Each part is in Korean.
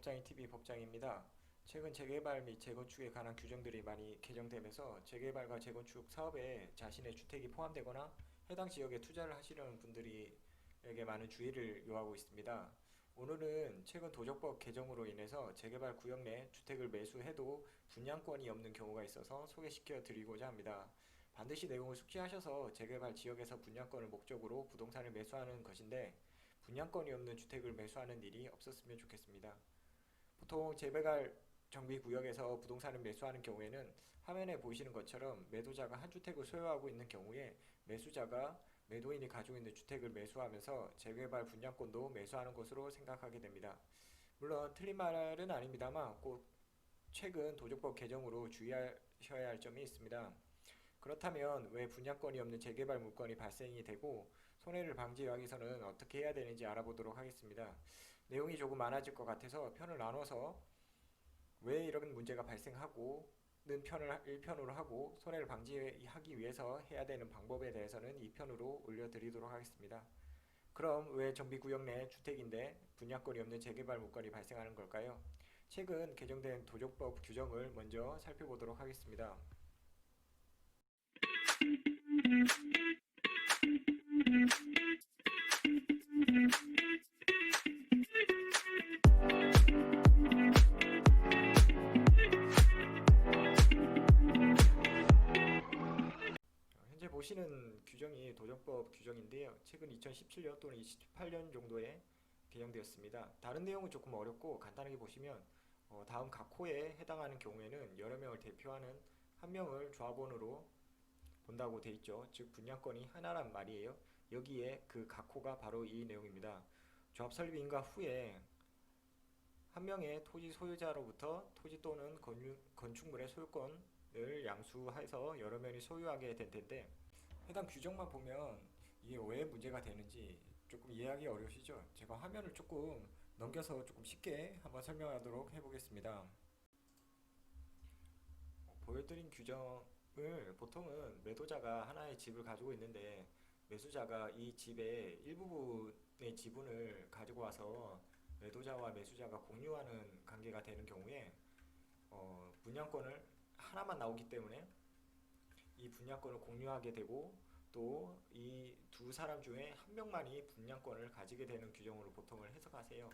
법장인 법장입니다. 최근 재개발 및 재건축에 관한 규정들이 많이 개정되면서 재개발과 재건축 사업에 자신의 주택이 포함되거나 해당 지역에 투자를 하시려는 분들에게 많은 주의를 요하고 있습니다. 오늘은 최근 도적법 개정으로 인해서 재개발 구역 내 주택을 매수해도 분양권이 없는 경우가 있어서 소개시켜 드리고자 합니다. 반드시 내용을 숙지하셔서 재개발 지역에서 분양권을 목적으로 부동산을 매수하는 것인데 분양권이 없는 주택을 매수하는 일이 없었으면 좋겠습니다. 보통 재개발 정비구역에서 부동산을 매수하는 경우에는 화면에 보이시는 것처럼 매도자가 한 주택을 소유하고 있는 경우에 매수자가 매도인이 가지고 있는 주택을 매수하면서 재개발 분양권도 매수하는 것으로 생각하게 됩니다. 물론 틀린 말은 아닙니다만 꼭 최근 도적법 개정으로 주의하셔야 할 점이 있습니다. 그렇다면 왜 분양권이 없는 재개발 물건이 발생이 되고 손해를 방지하기 위해서는 어떻게 해야 되는지 알아보도록 하겠습니다. 내용이 조금 많아질 것 같아서 편을 나눠서 왜 이런 문제가 발생하고 는 편을 1편으로 하고 손해를 방지하기 위해서 해야 되는 방법에 대해서는 2편으로 올려드리도록 하겠습니다. 그럼 왜 정비구역 내 주택인데 분양권이 없는 재개발 물건이 발생하는 걸까요? 최근 개정된 도적법 규정을 먼저 살펴보도록 하겠습니다. 현재 보시는 규정이 도정법 규정인데요. 최근 2017년 또는 28년 정도에 개정되었습니다. 다른 내용은 조금 어렵고 간단하게 보시면 다음 각 호에 해당하는 경우에는 여러 명을 대표하는 한 명을 조합원으로 본다고 돼 있죠. 즉 분양권이 하나란 말이에요. 여기에 그 각 호가 바로 이 내용입니다. 조합 설립 인가 후에 한 명의 토지 소유자로부터 토지 또는 건축물의 소유권을 양수해서 여러 명이 소유하게 된 텐데 해당 규정만 보면 이게 왜 문제가 되는지 조금 이해하기 어려우시죠? 제가 화면을 조금 넘겨서 조금 쉽게 한번 설명하도록 해보겠습니다. 보여드린 규정을 보통은 매도자가 하나의 집을 가지고 있는데 매수자가 이 집의 일부분의 지분을 가지고 와서 매도자와 매수자가 공유하는 관계가 되는 경우에 분양권을 하나만 나오기 때문에 이 분양권을 공유하게 되고 또 이 두 사람 중에 한 명만이 분양권을 가지게 되는 규정으로 보통을 해석하세요.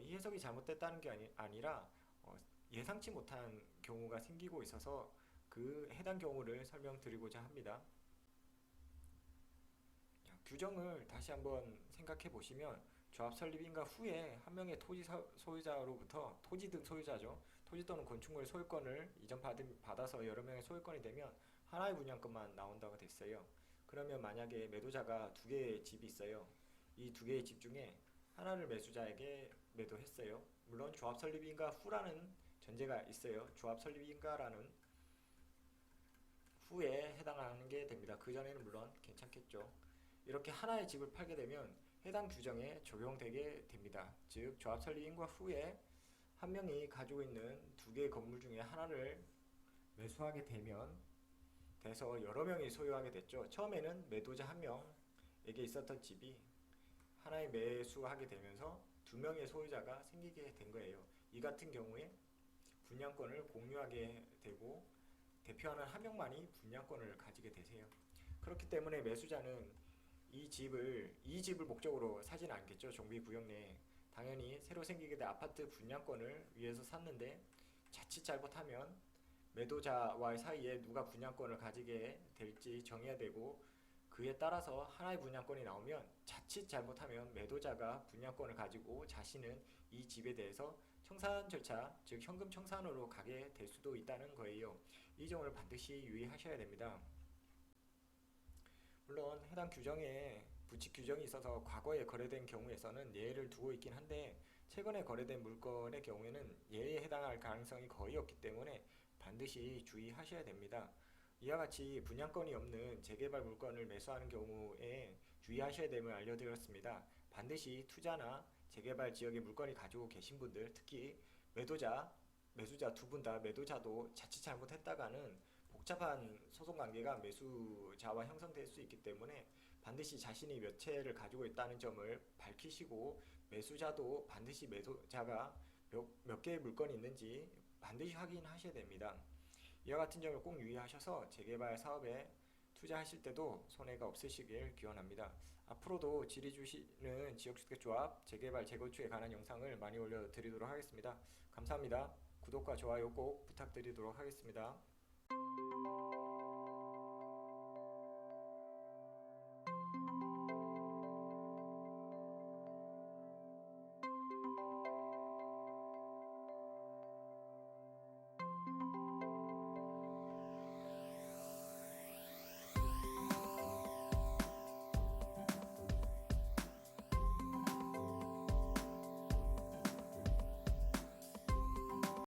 이 해석이 잘못됐다는 게 아니라 예상치 못한 경우가 생기고 있어서 그 해당 경우를 설명드리고자 합니다. 규정을 다시 한번 생각해 보시면 조합 설립인가 후에 한 명의 토지 소유자로부터 토지 등 소유자죠. 토지 또는 건축물 소유권을 받아서 여러 명의 소유권이 되면 하나의 분양권만 나온다고 됐어요. 그러면 만약에 매도자가 두 개의 집이 있어요. 이 두 개의 집 중에 하나를 매수자에게 매도했어요. 물론 조합 설립인가 후라는 전제가 있어요. 조합 설립인가라는 후에 해당하는 게 됩니다. 그 전에는 물론 괜찮겠죠. 이렇게 하나의 집을 팔게 되면 해당 규정에 적용되게 됩니다. 즉 조합 설립인가 후에 한 명이 가지고 있는 두 개의 건물 중에 하나를 매수하게 되면 돼서 여러 명이 소유하게 됐죠. 처음에는 매도자 한 명에게 있었던 집이 하나에 매수하게 되면서 두 명의 소유자가 생기게 된 거예요. 이 같은 경우에 분양권을 공유하게 되고 대표하는 한 명만이 분양권을 가지게 되세요. 그렇기 때문에 매수자는 이 집을 목적으로 사지는 않겠죠. 정비구역 내에 당연히 새로 생기게 된 아파트 분양권을 위해서 샀는데 자칫 잘못하면 매도자와의 사이에 누가 분양권을 가지게 될지 정해야 되고 그에 따라서 하나의 분양권이 나오면 자칫 잘못하면 매도자가 분양권을 가지고 자신은 이 집에 대해서 청산 절차, 즉 현금 청산으로 가게 될 수도 있다는 거예요. 이 점을 반드시 유의하셔야 됩니다. 물론 해당 규정에 부칙 규정이 있어서 과거에 거래된 경우에서는 예외를 두고 있긴 한데 최근에 거래된 물건의 경우에는 예외에 해당할 가능성이 거의 없기 때문에 반드시 주의하셔야 됩니다. 이와 같이 분양권이 없는 재개발 물건을 매수하는 경우에 주의하셔야 됨을 알려드렸습니다. 반드시 투자나 재개발 지역에 물건이 가지고 계신 분들, 특히 매수자 두 분 다 매도자도 자칫 잘못했다가는 복잡한 소송 관계가 매수자와 형성될 수 있기 때문에 반드시 자신이 몇 채를 가지고 있다는 점을 밝히시고 매수자도 반드시 매도자가 몇 개의 물건이 있는지 반드시 확인하셔야 됩니다. 이와 같은 점을 꼭 유의하셔서 재개발 사업에 투자하실 때도 손해가 없으시길 기원합니다. 앞으로도 지리주시는 지역주택조합 재개발 재건축에 관한 영상을 많이 올려드리도록 하겠습니다. 감사합니다. 구독과 좋아요 꼭 부탁드리도록 하겠습니다.